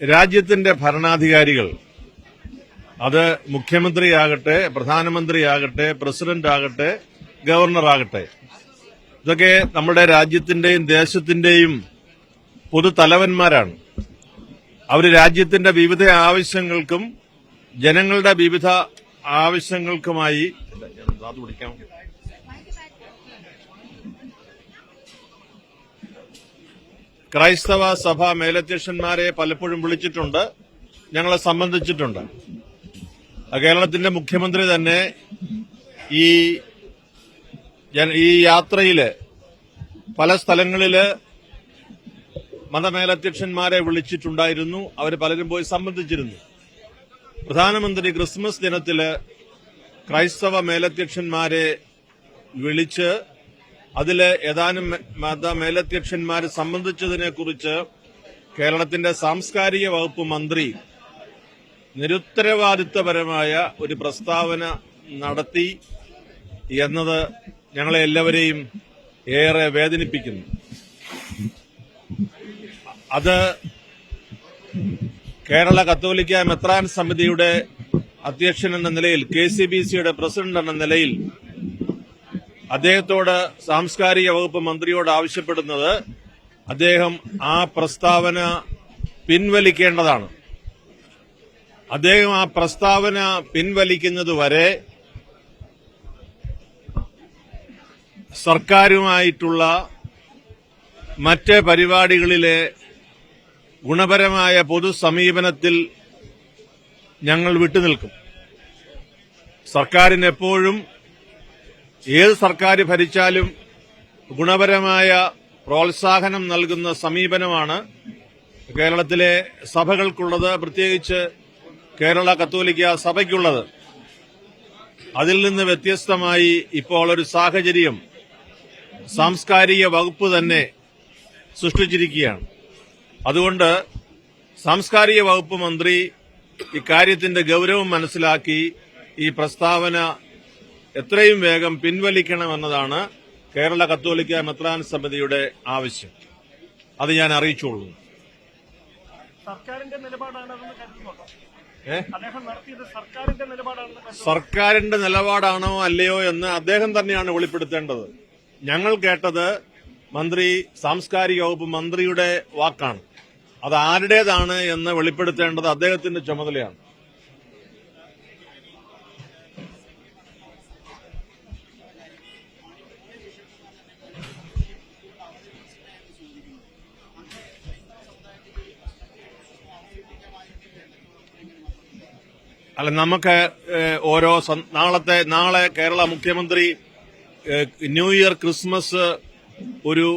രാജ്യത്തിന്റെ ഭരണാധികാരികൾ, അത് മുഖ്യമന്ത്രിയാകട്ടെ, പ്രധാനമന്ത്രിയാകട്ടെ, പ്രസിഡന്റ് ആകട്ടെ, ഗവർണറാകട്ടെ, ഇതൊക്കെ നമ്മുടെ രാജ്യത്തിന്റെയും ദേശത്തിന്റെയും പൊതുതലവന്മാരാണ്. അവർ രാജ്യത്തിന്റെ വിവിധ ആവശ്യങ്ങൾക്കും ജനങ്ങളുടെ വിവിധ ആവശ്യങ്ങൾക്കുമായി ക്രൈസ്തവ സഭ മേലധ്യക്ഷന്മാരെ പലപ്പോഴും വിളിച്ചിട്ടുണ്ട്, ഞങ്ങളെ സംബന്ധിച്ചിട്ടുണ്ട്. കേരളത്തിന്റെ മുഖ്യമന്ത്രി തന്നെ ഈ യാത്രയില് പല സ്ഥലങ്ങളില് മതമേലധ്യക്ഷന്മാരെ വിളിച്ചിട്ടുണ്ടായിരുന്നു. അവർ പലരും പോയി സംബന്ധിച്ചിരുന്നു. പ്രധാനമന്ത്രി ക്രിസ്മസ് ദിനത്തില് ക്രൈസ്തവ മേലധ്യക്ഷന്മാരെ വിളിച്ച് അതില് ഏതാനും മേലധ്യക്ഷന്മാരെ സംബന്ധിച്ചതിനെക്കുറിച്ച് കേരളത്തിന്റെ സാംസ്കാരിക വകുപ്പ് മന്ത്രി നിരുത്തരവാദിത്വപരമായ ഒരു പ്രസ്താവന നടത്തി എന്നത് ഞങ്ങളെ എല്ലാവരെയും ഏറെ വേദനിപ്പിക്കുന്നു. അത് കേരള കത്തോലിക്ക മെത്രാൻ സമിതിയുടെ അധ്യക്ഷൻ എന്ന നിലയിൽ, KCBCയുടെ പ്രസിഡന്റ് എന്ന നിലയിൽ അദ്ദേഹത്തോട് സാംസ്കാരിക വകുപ്പ് മന്ത്രിയോട് ആവശ്യപ്പെടുന്നത് അദ്ദേഹം ആ പ്രസ്താവന പിൻവലിക്കേണ്ടതാണ്. അദ്ദേഹം ആ പ്രസ്താവന പിൻവലിക്കുന്നതുവരെ സർക്കാരുമായിട്ടുള്ള മറ്റ് പരിപാടികളിലെ ഗുണപരമായ പൊതുസമീപനത്തിൽ ഞങ്ങൾ വിട്ടുനിൽക്കും. സർക്കാരിന് എപ്പോഴും ഏത് സർക്കാർ ഭരിച്ചാലും ഗുണപരമായ പ്രോത്സാഹനം നൽകുന്ന സമീപനമാണ് കേരളത്തിലെ സഭകൾക്കുള്ളത്, പ്രത്യേകിച്ച് കേരള കത്തോലിക്ക സഭയ്ക്കുള്ളത്. അതിൽ നിന്ന് വ്യത്യസ്തമായി ഇപ്പോൾ ഒരു സാഹചര്യം സാംസ്കാരിക വകുപ്പ് തന്നെ സൃഷ്ടിച്ചിരിക്കുകയാണ്. അതുകൊണ്ട് സാംസ്കാരിക വകുപ്പ് മന്ത്രി ഇക്കാര്യത്തിന്റെ ഗൌരവം മനസ്സിലാക്കി ഈ പ്രസ്താവന എത്രയും വേഗം പിൻവലിക്കണമെന്നതാണ് കേരള കത്തോലിക്ക മെത്രാൻ സമിതിയുടെ ആവശ്യം. അത് ഞാൻ അറിയിച്ചുകൊള്ളുന്നു. സർക്കാരിന്റെ നിലപാടാണോ അല്ലയോ എന്ന് അദ്ദേഹം തന്നെയാണ് വെളിപ്പെടുത്തേണ്ടത്. ഞങ്ങൾ കേട്ടത് സാംസ്കാരിക വകുപ്പ് മന്ത്രിയുടെ വാക്കാണ്. അത് ആരുടേതാണ് എന്ന് വെളിപ്പെടുത്തേണ്ടത് അദ്ദേഹത്തിന്റെ ചുമതലയാണ്. അല്ല, നമുക്ക് നാളെ കേരള മുഖ്യമന്ത്രി ന്യൂ ഇയർ ക്രിസ്മസ് ഒരു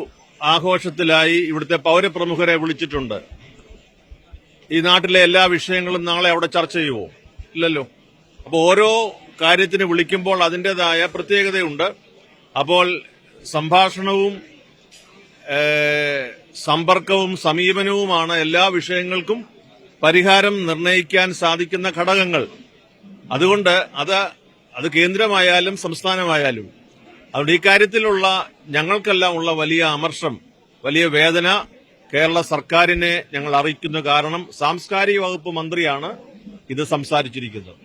ആഘോഷത്തിലായി ഇവിടുത്തെ പൌരപ്രമുഖരെ വിളിച്ചിട്ടുണ്ട്. ഈ നാട്ടിലെ എല്ലാ വിഷയങ്ങളും നാളെ അവിടെ ചർച്ച ചെയ്യുമോ? ഇല്ലല്ലോ. അപ്പോൾ ഓരോ കാര്യത്തിന് വിളിക്കുമ്പോൾ അതിന്റേതായ പ്രത്യേകതയുണ്ട്. അപ്പോൾ സംഭാഷണവും സമ്പർക്കവും സമീപനവുമാണ് എല്ലാ വിഷയങ്ങൾക്കും പരിഹാരം നിർണയിക്കാൻ സാധിക്കുന്ന ഘടകങ്ങൾ. അതുകൊണ്ട് അത് കേന്ദ്രമായാലും സംസ്ഥാനമായാലും അതുകൊണ്ട് ഈ കാര്യത്തിലുള്ള ഞങ്ങൾക്കെല്ലാം ഉള്ള വലിയ അമർഷം, വലിയ വേദന കേരള സർക്കാരിനെ ഞങ്ങൾ അറിയിക്കുന്നു. കാരണം സാംസ്കാരിക വകുപ്പ് മന്ത്രിയാണ് ഇത് സംസാരിച്ചിരിക്കുന്നത്.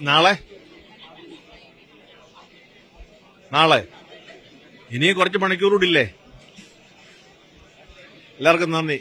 നാളെ ഇനിയും കുറച്ച് മണിക്കൂർ കൂടില്ലേ? എല്ലാവർക്കും നന്ദി.